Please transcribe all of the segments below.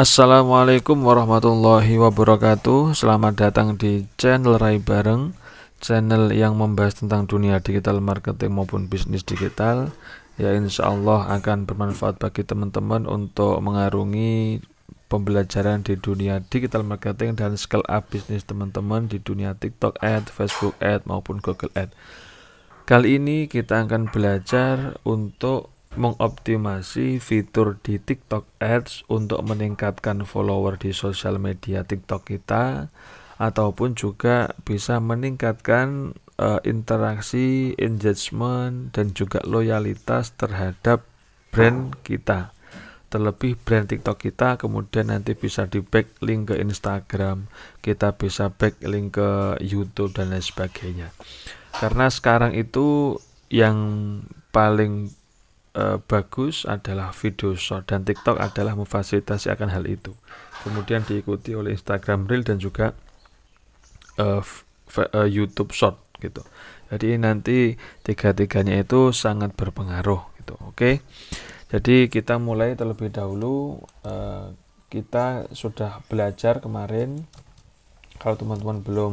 Assalamualaikum warahmatullahi wabarakatuh. Selamat datang di channel Rai Bareng, channel yang membahas tentang dunia digital marketing maupun bisnis digital. Ya, insya Allah akan bermanfaat bagi teman-teman untuk mengarungi pembelajaran di dunia digital marketing dan scale up bisnis teman-teman di dunia TikTok Ad, Facebook Ad maupun Google Ad. Kali ini kita akan belajar untuk mengoptimasi fitur di TikTok Ads untuk meningkatkan follower di sosial media TikTok kita, ataupun juga bisa meningkatkan interaksi, engagement, dan juga loyalitas terhadap brand kita. Terlebih brand TikTok kita kemudian nanti bisa di backlink ke Instagram, kita bisa backlink ke YouTube dan lain sebagainya. Karena sekarang itu yang paling bagus adalah video short, dan TikTok adalah memfasilitasi akan hal itu. Kemudian diikuti oleh Instagram Reel dan juga YouTube Short gitu. Jadi nanti tiga-tiganya itu sangat berpengaruh gitu. Oke. Jadi kita mulai terlebih dahulu. Kita sudah belajar kemarin. Kalau teman-teman belum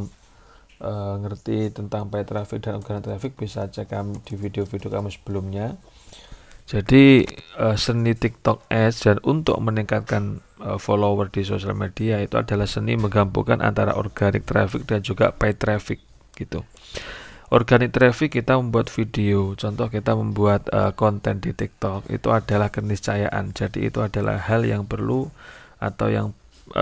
ngerti tentang paid traffic dan organic traffic, bisa cek di video-video kami sebelumnya. Jadi seni TikTok Ads dan untuk meningkatkan follower di sosial media itu adalah seni menggabungkan antara organic traffic dan juga paid traffic gitu. Organic traffic kita membuat video, contoh kita membuat konten di TikTok, itu adalah keniscayaan. Jadi itu adalah hal yang perlu atau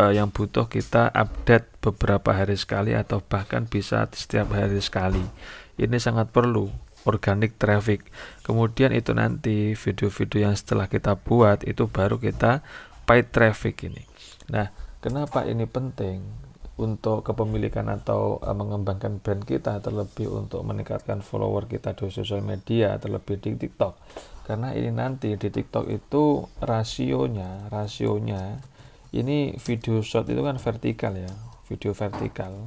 yang butuh kita update beberapa hari sekali atau bahkan bisa setiap hari sekali. Ini sangat perlu organic traffic. Kemudian itu nanti video-video yang setelah kita buat itu baru kita paid traffic ini. Nah, kenapa ini penting untuk kepemilikan atau mengembangkan brand kita, terlebih untuk meningkatkan follower kita di sosial media, terlebih di TikTok. Karena ini nanti di TikTok itu rasionya ini video short itu kan vertikal ya, video vertikal.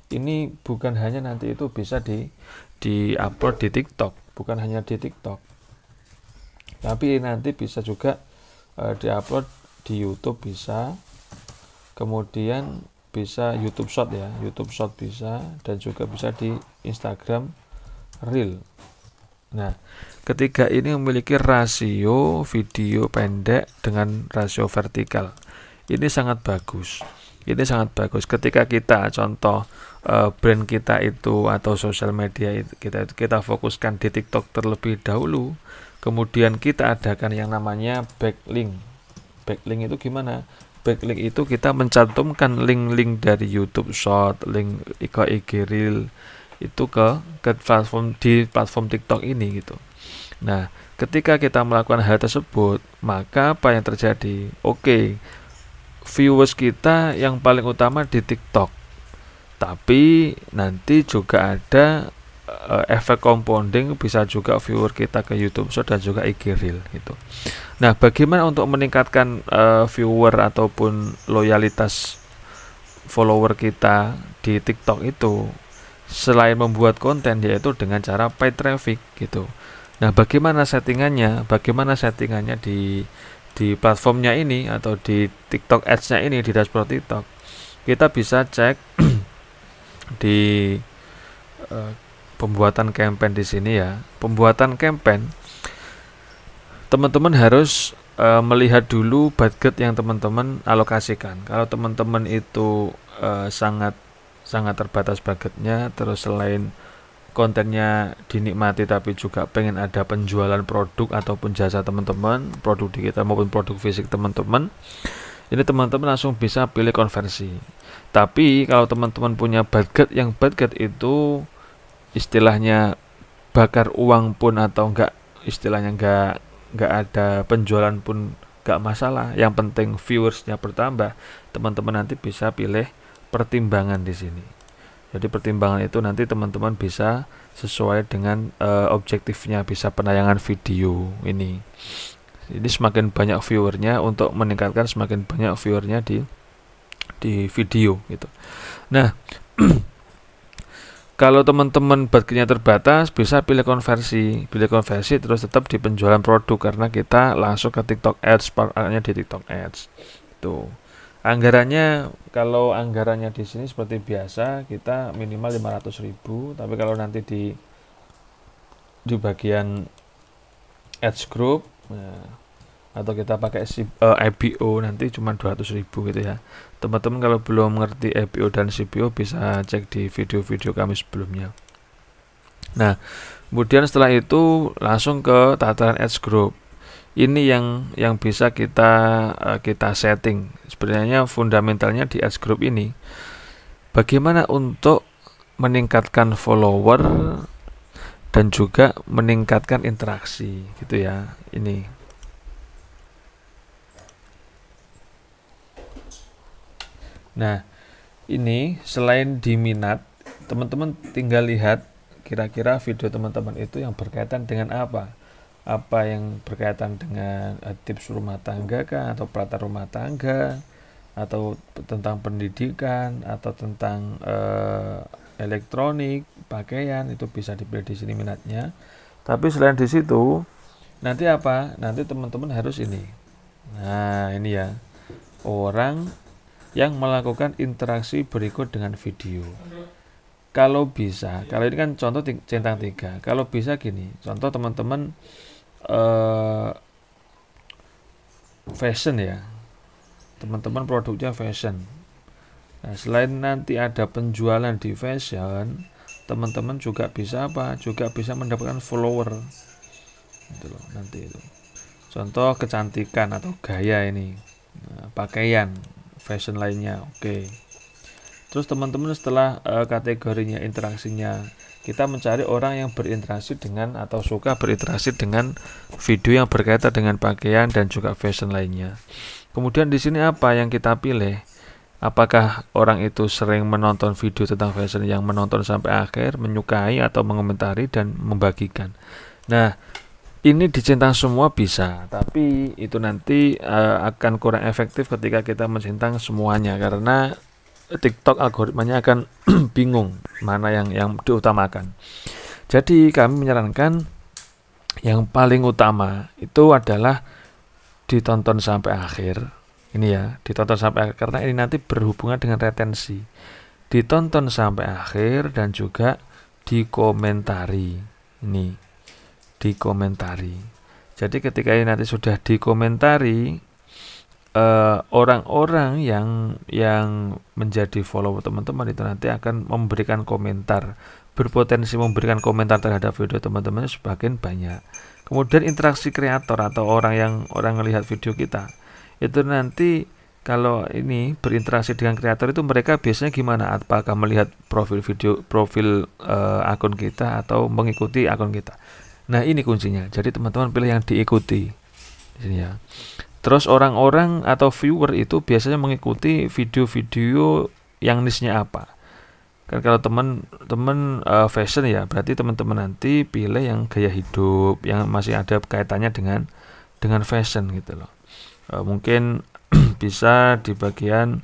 Ini bukan hanya nanti itu bisa di-upload di TikTok, bukan hanya di TikTok, tapi nanti bisa juga di-upload di YouTube bisa, kemudian bisa YouTube Short ya, YouTube Short bisa, dan juga bisa di Instagram Reel. Nah, ketiga ini memiliki rasio video pendek dengan rasio vertikal. Ini sangat bagus. Ini sangat bagus ketika kita contoh brand kita itu atau sosial media kita fokuskan di TikTok terlebih dahulu, kemudian kita adakan yang namanya backlink. Backlink itu gimana? Backlink itu kita mencantumkan link-link dari YouTube Short, link ke IG Reel itu ke platform di platform TikTok ini gitu. Nah, ketika kita melakukan hal tersebut, maka apa yang terjadi? Oke, viewers kita yang paling utama di TikTok, tapi nanti juga ada efek compounding, bisa juga viewer kita ke YouTube Short dan juga IG Reel gitu. Nah, bagaimana untuk meningkatkan viewer ataupun loyalitas follower kita di TikTok itu? Selain membuat konten, yaitu dengan cara paid traffic gitu. Nah, bagaimana settingannya? Bagaimana settingannya di platformnya ini atau di TikTok Ads-nya ini, di dashboard TikTok? Kita bisa cek di pembuatan campaign di sini ya. Pembuatan campaign, teman-teman harus melihat dulu budget yang teman-teman alokasikan. Kalau teman-teman itu sangat terbatas budgetnya, terus selain kontennya dinikmati tapi juga pengen ada penjualan produk ataupun jasa teman-teman, produk digital maupun produk fisik teman-teman, ini teman-teman langsung bisa pilih konversi. Tapi kalau teman-teman punya budget itu istilahnya bakar uang pun atau enggak, istilahnya enggak ada penjualan pun enggak masalah, yang penting viewersnya bertambah, teman-teman nanti bisa pilih pertimbangan di sini. Jadi pertimbangan itu nanti teman-teman bisa sesuai dengan objektifnya, bisa penayangan video ini. Jadi semakin banyak viewernya, untuk meningkatkan semakin banyak viewernya di video gitu. Nah, Kalau teman-teman budgetnya terbatas, bisa pilih konversi terus tetap di penjualan produk karena kita langsung ke TikTok Ads, pakainya di TikTok Ads. Tuh. Anggarannya, kalau anggarannya di sini seperti biasa kita minimal 500.000, tapi kalau nanti di bagian Ads Group, nah, atau kita pakai IPO nanti cuma 200.000 gitu ya. Teman-teman kalau belum ngerti IPO dan CPO bisa cek di video-video kami sebelumnya. Nah, kemudian setelah itu langsung ke tataran Ads Group. Ini yang bisa kita setting. Sebenarnya fundamentalnya di Ads Group ini bagaimana untuk meningkatkan follower dan juga meningkatkan interaksi gitu ya. Ini Nah, ini selain di minat, teman-teman tinggal lihat kira-kira video teman-teman itu yang berkaitan dengan apa. Apa yang berkaitan dengan tips rumah tangga kah, atau peralatan rumah tangga, atau tentang pendidikan, atau tentang elektronik, pakaian, itu bisa dipilih di sini minatnya. Tapi selain di situ, nanti apa? Nanti teman-teman harus ini. Nah, ini ya. Orang yang melakukan interaksi berikut dengan video. Kalau bisa, kalau ini kan contoh centang 3. Kalau bisa gini, contoh teman-teman fashion ya. Teman-teman produknya fashion. Nah, selain nanti ada penjualan di fashion, teman-teman juga bisa apa? Juga bisa mendapatkan follower. Gitu loh, nanti itu. Contoh kecantikan atau gaya ini. Nah, pakaian fashion lainnya, oke. Terus teman-teman setelah kategorinya, interaksinya, kita mencari orang yang berinteraksi dengan atau suka berinteraksi dengan video yang berkaitan dengan pakaian dan juga fashion lainnya. Kemudian di sini apa yang kita pilih? Apakah orang itu sering menonton video tentang fashion yang menonton sampai akhir, menyukai atau mengomentari dan membagikan. Nah, ini dicentang semua bisa, tapi itu nanti akan kurang efektif ketika kita mencentang semuanya karena TikTok algoritmanya akan bingung mana yang diutamakan. Jadi kami menyarankan yang paling utama itu adalah ditonton sampai akhir. Ini ya, ditonton sampai akhir karena ini nanti berhubungan dengan retensi. Ditonton sampai akhir dan juga dikomentari. Ini dikomentari. Jadi ketika ini nanti sudah dikomentari, orang-orang yang menjadi follower teman-teman itu nanti akan memberikan komentar, berpotensi memberikan komentar terhadap video teman-teman semakin banyak. Kemudian interaksi kreator atau orang melihat video kita itu nanti kalau ini berinteraksi dengan kreator itu mereka biasanya gimana? Apakah melihat profil akun kita atau mengikuti akun kita? Nah, ini kuncinya. Jadi teman-teman pilih yang diikuti. Di sini ya. Terus orang-orang atau viewer itu biasanya mengikuti video-video yang niche-nya apa. Kan kalau teman-teman fashion ya, berarti teman-teman nanti pilih yang gaya hidup yang masih ada kaitannya dengan fashion gitu loh. Mungkin bisa di bagian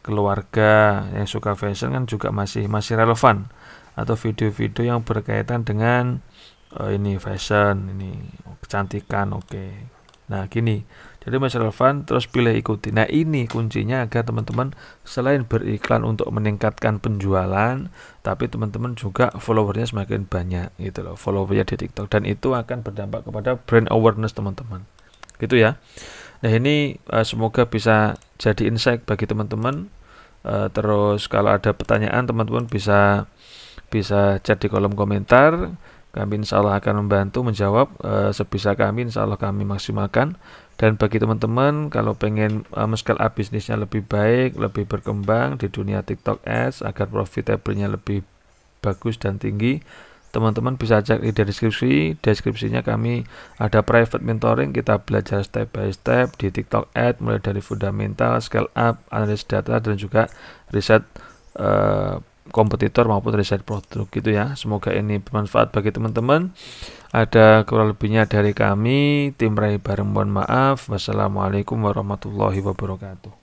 keluarga yang suka fashion kan juga masih relevan, atau video-video yang berkaitan dengan ini fashion, ini kecantikan, oke. Nah, gini. Jadi masih relevan, terus pilih ikuti. Nah, ini kuncinya agar teman-teman selain beriklan untuk meningkatkan penjualan, tapi teman-teman juga followernya semakin banyak gitu loh, followernya di TikTok, dan itu akan berdampak kepada brand awareness teman-teman. Gitu ya. Nah, ini semoga bisa jadi insight bagi teman-teman. Terus kalau ada pertanyaan teman-teman bisa chat di kolom komentar. Kami insya Allah akan membantu menjawab sebisa kami, insya Allah kami maksimalkan. Dan bagi teman-teman kalau pengen scale up bisnisnya lebih baik, lebih berkembang di dunia TikTok Ads agar profitable-nya lebih bagus dan tinggi, teman-teman bisa cek di deskripsinya kami ada private mentoring, kita belajar step by step di TikTok Ads mulai dari fundamental, scale up, analisis data, dan juga riset kompetitor maupun riset produk gitu ya. Semoga ini bermanfaat bagi teman-teman. Ada kurang lebihnya dari kami tim Rai Bareng, mohon maaf. Wassalamualaikum warahmatullahi wabarakatuh.